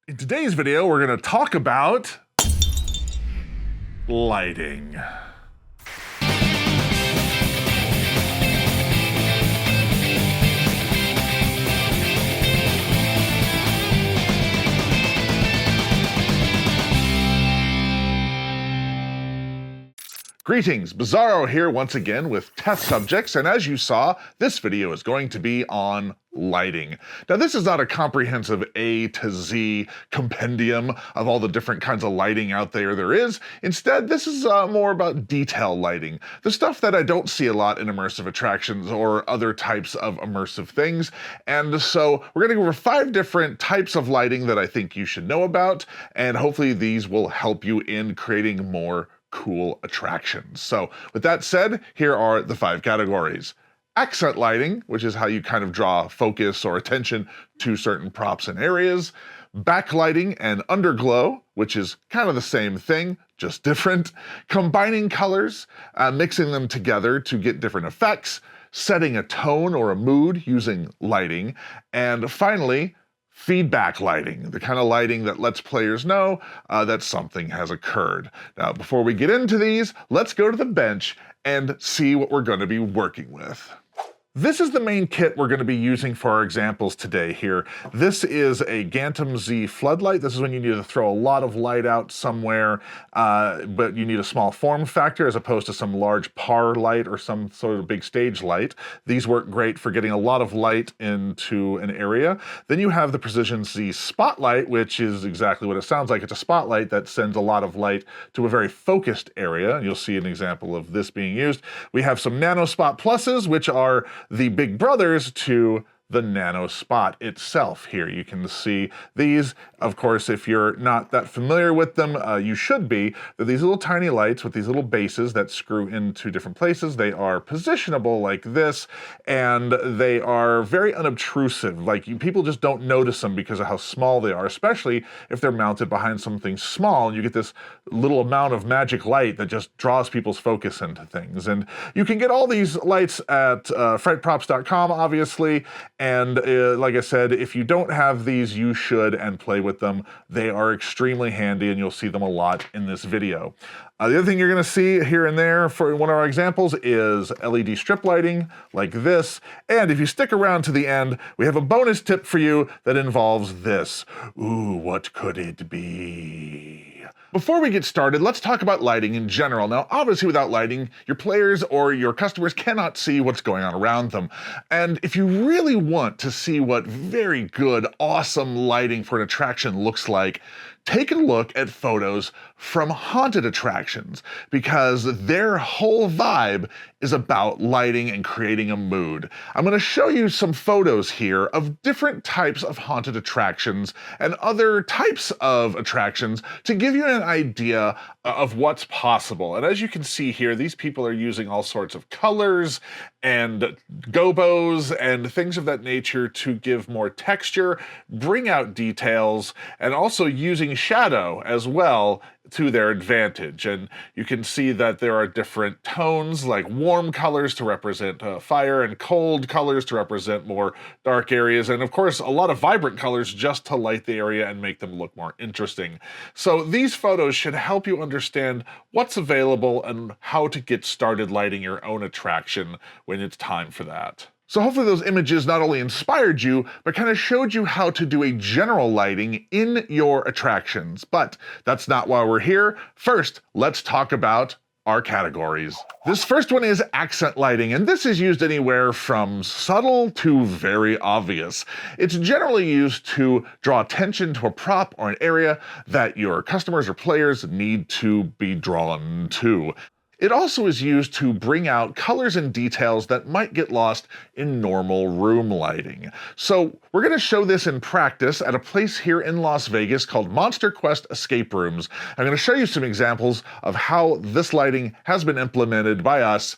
In today's video, we're going to talk about lighting. Greetings, Bizarro here once again with test subjects, and as you saw, this video is going to be on lighting. Now, this is not a comprehensive A to Z compendium of all the different kinds of lighting out there is. Instead, this is more about detail lighting, the stuff that I don't see a lot in immersive attractions or other types of immersive things. And so we're going to go over 5 different types of lighting that I think you should know about, and hopefully these will help you in creating more cool attractions. So with that said, here are the 5 categories. Accent lighting, which is how you kind of draw focus or attention to certain props and areas. Backlighting and underglow, which is kind of the same thing, just different. Combining colors, mixing them together to get different effects. Setting a tone or a mood using lighting. And finally, feedback lighting, the kind of lighting that lets players know that something has occurred. Now, before we get into these, let's go to the bench and see what we're going to be working with. This is the main kit we're going to be using for our examples today here. This is a Gantom Z floodlight. This is when you need to throw a lot of light out somewhere, but you need a small form factor as opposed to some large par light or some sort of big stage light. These work great for getting a lot of light into an area. Then you have the Precision Z spotlight, which is exactly what it sounds like. It's a spotlight that sends a lot of light to a very focused area. You'll see an example of this being used. We have some Nano Spot Pluses, which are the big brothers to the Nano Spot itself. Here you can see these. Of course, if you're not that familiar with them, you should be. They're these little tiny lights with these little bases that screw into different places. They are positionable like this, and they are very unobtrusive. Like, people just don't notice them because of how small they are, especially if they're mounted behind something small, and you get this little amount of magic light that just draws people's focus into things. And you can get all these lights at frightprops.com, obviously. And like I said, if you don't have these, you should, and play with them. They are extremely handy, and you'll see them a lot in this video. The other thing you're going to see here and there for one of our examples is LED strip lighting like this. And if you stick around to the end, we have a bonus tip for you that involves this. Ooh, what could it be? Before we get started, let's talk about lighting in general. Now, obviously without lighting, your players or your customers cannot see what's going on around them. And if you really want to see what very good, awesome lighting for an attraction looks like, take a look at photos from haunted attractions, because their whole vibe is about lighting and creating a mood. I'm going to show you some photos here of different types of haunted attractions and other types of attractions to give you an idea of what's possible. And as you can see here, these people are using all sorts of colors and gobos and things of that nature to give more texture, bring out details, and also using shadow as well to their advantage. And you can see that there are different tones, like warm colors to represent fire, and cold colors to represent more dark areas, and of course a lot of vibrant colors just to light the area and make them look more interesting. So these photos should help you understand what's available and how to get started lighting your own attraction when it's time for that. So hopefully those images not only inspired you, but kind of showed you how to do a general lighting in your attractions. But that's not why we're here. First, let's talk about our categories. This first one is accent lighting, and this is used anywhere from subtle to very obvious. It's generally used to draw attention to a prop or an area that your customers or players need to be drawn to. It also is used to bring out colors and details that might get lost in normal room lighting. So we're going to show this in practice at a place here in Las Vegas called Monster Quest Escape Rooms. I'm going to show you some examples of how this lighting has been implemented by us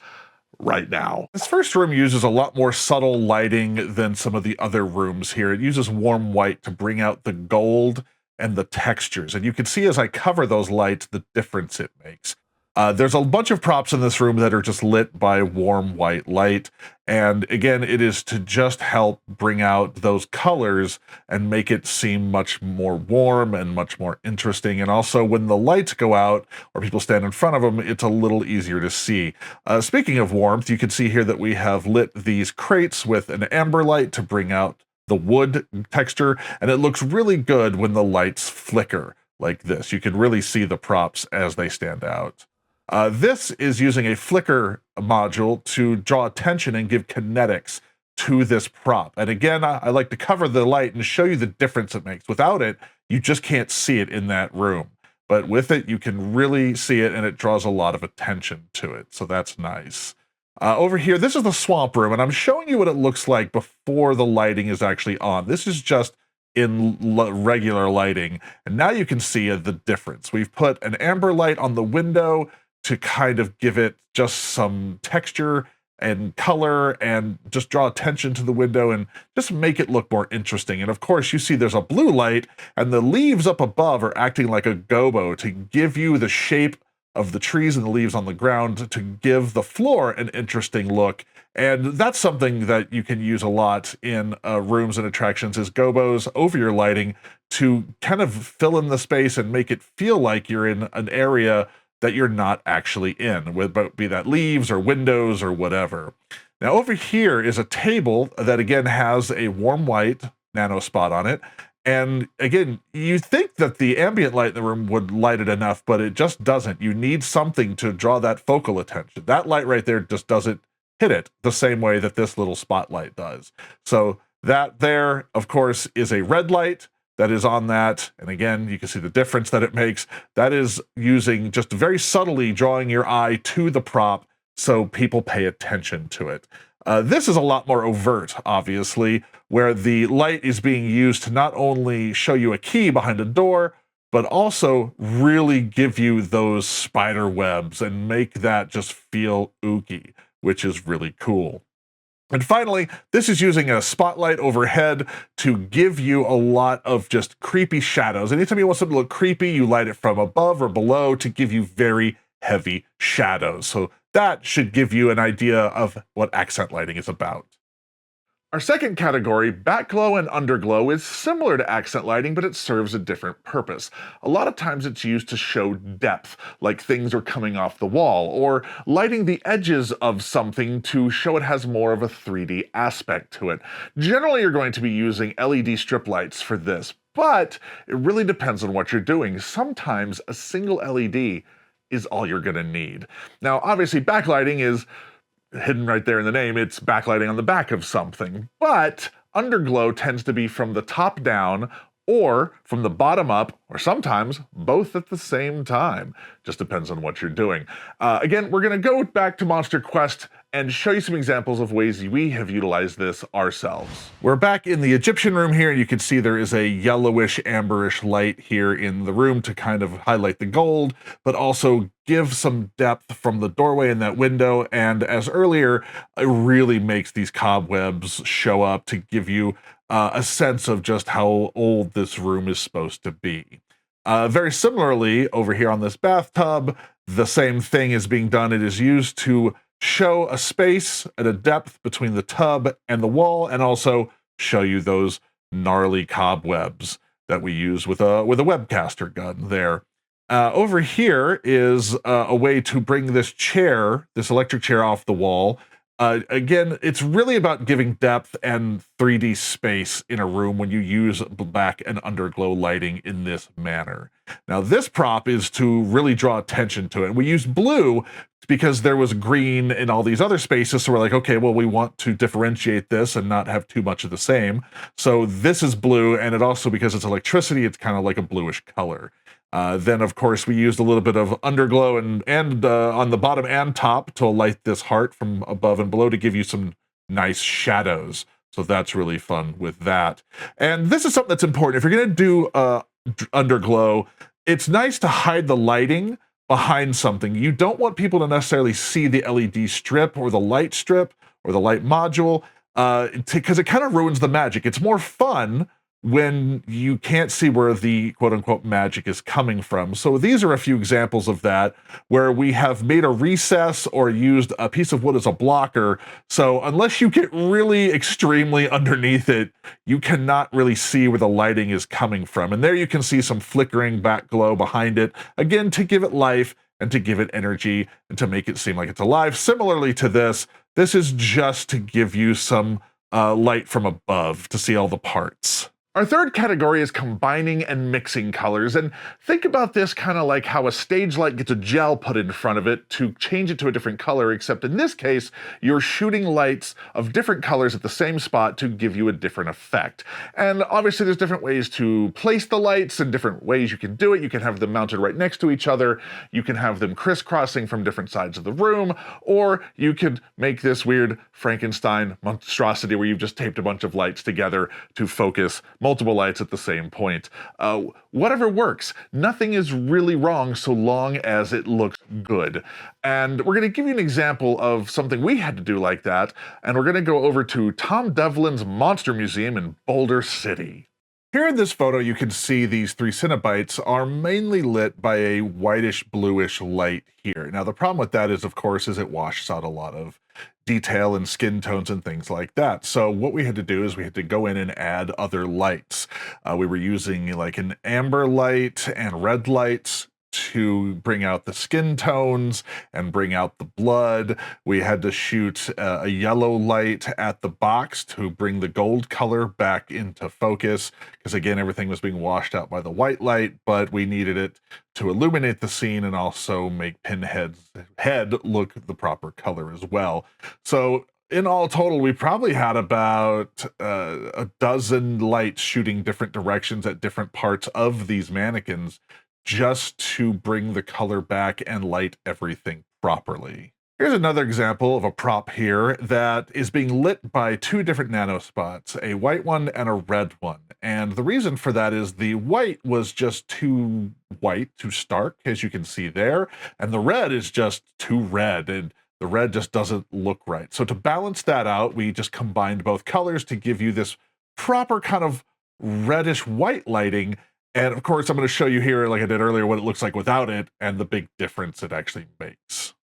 right now. This first room uses a lot more subtle lighting than some of the other rooms here. It uses warm white to bring out the gold and the textures. And you can see as I cover those lights the difference it makes. There's a bunch of props in this room that are just lit by warm white light. And again, it is to just help bring out those colors and make it seem much more warm and much more interesting. And also when the lights go out or people stand in front of them, it's a little easier to see. Speaking of warmth, you can see here that we have lit these crates with an amber light to bring out the wood texture, and it looks really good when the lights flicker like this. You can really see the props as they stand out. This is using a flicker module to draw attention and give kinetics to this prop. And again, I like to cover the light and show you the difference it makes. Without it, you just can't see it in that room. But with it, you can really see it, and it draws a lot of attention to it. So that's nice. Over here, this is the swamp room, and I'm showing you what it looks like before the lighting is actually on. This is just in regular lighting, and now you can see the difference. We've put an amber light on the window to kind of give it just some texture and color and just draw attention to the window and just make it look more interesting. And of course, you see there's a blue light, and the leaves up above are acting like a gobo to give you the shape of the trees and the leaves on the ground to give the floor an interesting look. And that's something that you can use a lot in rooms and attractions, is gobos over your lighting to kind of fill in the space and make it feel like you're in an area that you're not actually in, be that leaves or windows or whatever. Now over here is a table that again has a warm white nano spot on it. And again, you think that the ambient light in the room would light it enough, but it just doesn't. You need something to draw that focal attention. That light right there just doesn't hit it the same way that this little spotlight does. So that there, of course, is a red light that is on that. And again, you can see the difference that it makes. That is using just very subtly drawing your eye to the prop so people pay attention to it. This is a lot more overt, obviously, where the light is being used to not only show you a key behind a door, but also really give you those spider webs and make that just feel ooky, which is really cool. And finally, this is using a spotlight overhead to give you a lot of just creepy shadows. Anytime you want something to look creepy, you light it from above or below to give you very heavy shadows. So that should give you an idea of what accent lighting is about. Our second category, Backglow and Underglow, is similar to accent lighting, but it serves a different purpose. A lot of times it's used to show depth, like things are coming off the wall, or lighting the edges of something to show it has more of a 3D aspect to it. Generally, you're going to be using LED strip lights for this, but it really depends on what you're doing. Sometimes a single LED is all you're going to need. Now, obviously, backlighting is hidden right there in the name. It's backlighting on the back of something. But underglow tends to be from the top down or from the bottom up, or sometimes both at the same time. Just depends on what you're doing. Again, we're going to go back to Monster Quest and show you some examples of ways we have utilized this ourselves. We're back in the Egyptian room here, and you can see there is a yellowish, amberish light here in the room to kind of highlight the gold, but also give some depth from the doorway in that window. And as earlier, it really makes these cobwebs show up to give you a sense of just how old this room is supposed to be. Very similarly, over here on this bathtub, the same thing is being done. It is used to show a space and a depth between the tub and the wall, and also show you those gnarly cobwebs that we use with a webcaster gun there. Over here is a way to bring this chair, this electric chair, off the wall. Again, it's really about giving depth and 3D space in a room when you use back and underglow lighting in this manner. Now, this prop is to really draw attention to it. We use blue because there was green in all these other spaces, so we're like, okay, well, we want to differentiate this and not have too much of the same. So this is blue, and it also, because it's electricity, it's kind of like a bluish color. Then, of course, we used a little bit of underglow and on the bottom and top to light this heart from above and below to give you some nice shadows. So that's really fun with that. And this is something that's important. If you're going to do underglow, it's nice to hide the lighting behind something. You don't want people to necessarily see the LED strip or the light strip or the light module because it kind of ruins the magic. It's more fun when you can't see where the quote unquote magic is coming from. So these are a few examples of that, where we have made a recess or used a piece of wood as a blocker. So unless you get really extremely underneath it, you cannot really see where the lighting is coming from. And there you can see some flickering back glow behind it, again, to give it life and to give it energy and to make it seem like it's alive. Similarly to this is just to give you some light from above to see all the parts. Our third category is combining and mixing colors, and think about this kind of like how a stage light gets a gel put in front of it to change it to a different color, except in this case, you're shooting lights of different colors at the same spot to give you a different effect. And obviously there's different ways to place the lights and different ways you can do it. You can have them mounted right next to each other, you can have them crisscrossing from different sides of the room, or you could make this weird Frankenstein monstrosity where you've just taped a bunch of lights together to focus multiple lights at the same point. Whatever works. Nothing is really wrong so long as it looks good. And we're going to give you an example of something we had to do like that, and we're going to go over to Tom Devlin's Monster Museum in Boulder City. Here in this photo, you can see these 3 Cenobites are mainly lit by a whitish bluish light here. Now, the problem with that is, of course, it washes out a lot of detail and skin tones and things like that. So what we had to do is we had to go in and add other lights. We were using like an amber light and red lights to bring out the skin tones and bring out the blood. We had to shoot a yellow light at the box to bring the gold color back into focus, because again, everything was being washed out by the white light, but we needed it to illuminate the scene and also make Pinhead's head look the proper color as well. So in all total, we probably had about a dozen lights shooting different directions at different parts of these mannequins, just to bring the color back and light everything properly. Here's another example of a prop here that is being lit by 2 different nanospots, a white one and a red one. And the reason for that is the white was just too white, too stark, as you can see there, and the red is just too red, and the red just doesn't look right. So to balance that out, we just combined both colors to give you this proper kind of reddish white lighting. And of course, I'm going to show you here, like I did earlier, what it looks like without it and the big difference it actually makes.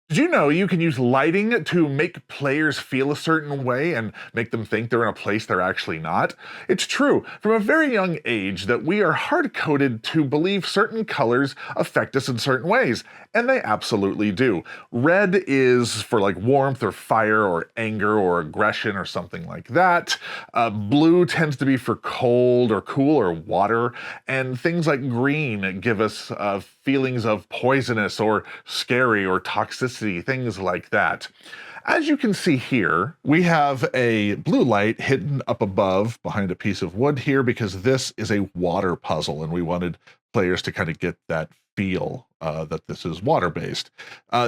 Did you know you can use lighting to make players feel a certain way and make them think they're in a place they're actually not? It's true from a very young age that we are hard-coded to believe certain colors affect us in certain ways, and they absolutely do. Red is for like warmth or fire or anger or aggression or something like that. Blue tends to be for cold or cool or water, and things like green give us feelings of poisonous or scary or toxicity, things like that. As you can see here, we have a blue light hidden up above behind a piece of wood here because this is a water puzzle and we wanted players to kind of get that feel that this is water-based.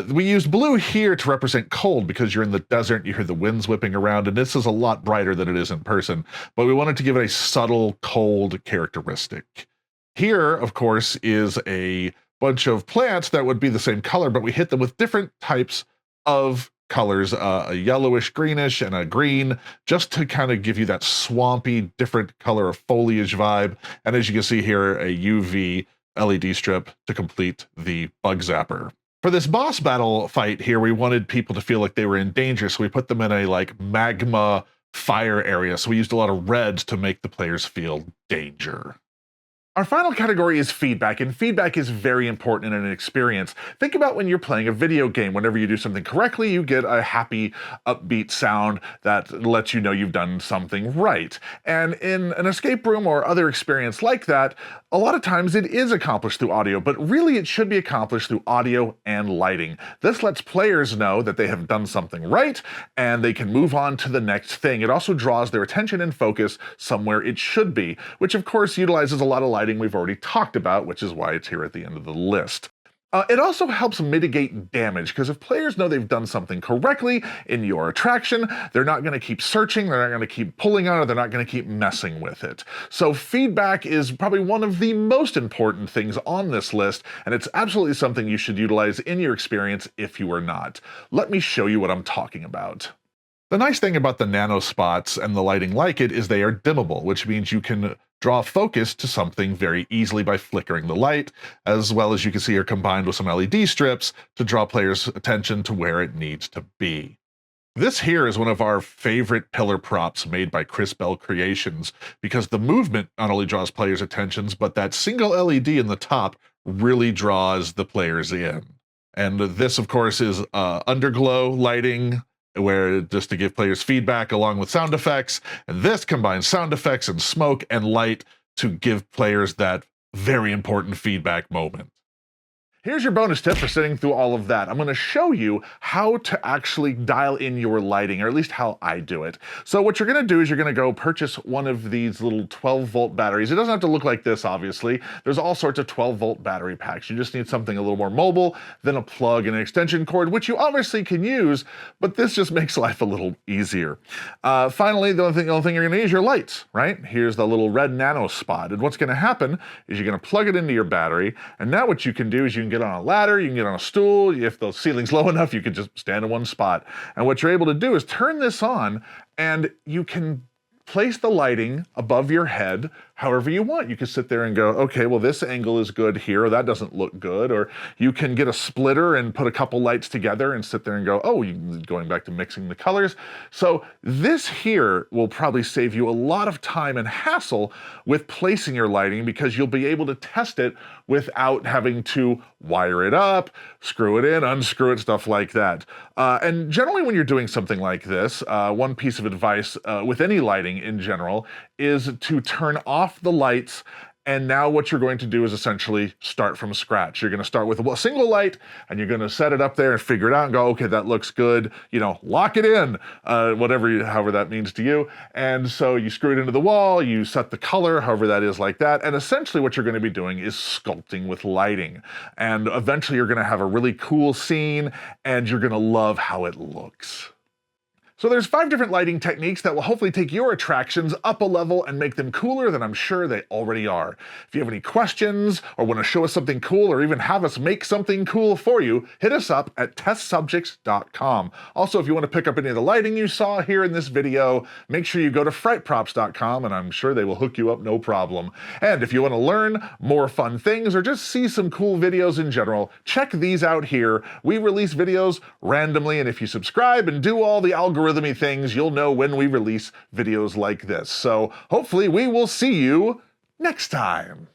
We used blue here to represent cold because you're in the desert, you hear the winds whipping around, and this is a lot brighter than it is in person, but we wanted to give it a subtle cold characteristic. Here, of course, is a bunch of plants that would be the same color, but we hit them with different types of colors, a yellowish, greenish, and a green, just to kind of give you that swampy, different color of foliage vibe. And as you can see here, a UV LED strip to complete the bug zapper. For this boss battle fight here, we wanted people to feel like they were in danger, so we put them in a like magma fire area. So we used a lot of reds to make the players feel danger. Our final category is feedback, and feedback is very important in an experience. Think about when you're playing a video game. Whenever you do something correctly, you get a happy, upbeat sound that lets you know you've done something right. And in an escape room or other experience like that, a lot of times it is accomplished through audio, but really it should be accomplished through audio and lighting. This lets players know that they have done something right, and they can move on to the next thing. It also draws their attention and focus somewhere it should be, which of course utilizes a lot of lighting we've already talked about, which is why it's here at the end of the list. It also helps mitigate damage, because if players know they've done something correctly in your attraction, they're not going to keep searching, they're not going to keep pulling on it, they're not going to keep messing with it. So feedback is probably one of the most important things on this list, and it's absolutely something you should utilize in your experience if you are not. Let me show you what I'm talking about. The nice thing about the nanospots and the lighting like it is they are dimmable, which means you can draw focus to something very easily by flickering the light, as well as you can see are combined with some LED strips to draw players' attention to where it needs to be. This here is one of our favorite pillar props made by Chris Bell Creations, because the movement not only draws players' attentions, but that single LED in the top really draws the players in. And this, of course, is Underglow lighting, where just to give players feedback along with sound effects. And this combines sound effects and smoke and light to give players that very important feedback moment. Here's your bonus tip for sitting through all of that. I'm going to show you how to actually dial in your lighting, or at least how I do it. So what you're going to do is you're going to go purchase one of these little 12-volt batteries. It doesn't have to look like this, obviously. There's all sorts of 12-volt battery packs. You just need something a little more mobile than a plug and an extension cord, which you obviously can use, but this just makes life a little easier. Finally, the only thing you're going to need is your lights, right? Here's the little red nano spot. And what's going to happen is you're going to plug it into your battery, and now what you can do is you can get on a ladder, you can get on a stool. If the ceiling's low enough, you can just stand in one spot. And what you're able to do is turn this on, and you can place the lighting above your head however you want. You can sit there and go, okay, well, this angle is good here, or that doesn't look good. Or you can get a splitter and put a couple lights together and sit there and go, oh, going back to mixing the colors. So this here will probably save you a lot of time and hassle with placing your lighting, because you'll be able to test it without having to wire it up, screw it in, unscrew it, stuff like that. And generally when you're doing something like this, one piece of advice with any lighting in general is to turn off the lights. And now what you're going to do is essentially start from scratch. You're going to start with a single light, and you're going to set it up there and figure it out and go, okay, that looks good. You know, lock it in, however that means to you. And so you screw it into the wall, you set the color, however that is like that. And essentially what you're going to be doing is sculpting with lighting. And eventually you're going to have a really cool scene, and you're going to love how it looks. So there's 5 different lighting techniques that will hopefully take your attractions up a level and make them cooler than I'm sure they already are. If you have any questions or want to show us something cool, or even have us make something cool for you, hit us up at testsubjects.com. Also, if you want to pick up any of the lighting you saw here in this video, make sure you go to frightprops.com, and I'm sure they will hook you up no problem. And if you want to learn more fun things or just see some cool videos in general, check these out here. We release videos randomly, and if you subscribe and do all the algorithmy things, you'll know when we release videos like this. So hopefully we will see you next time.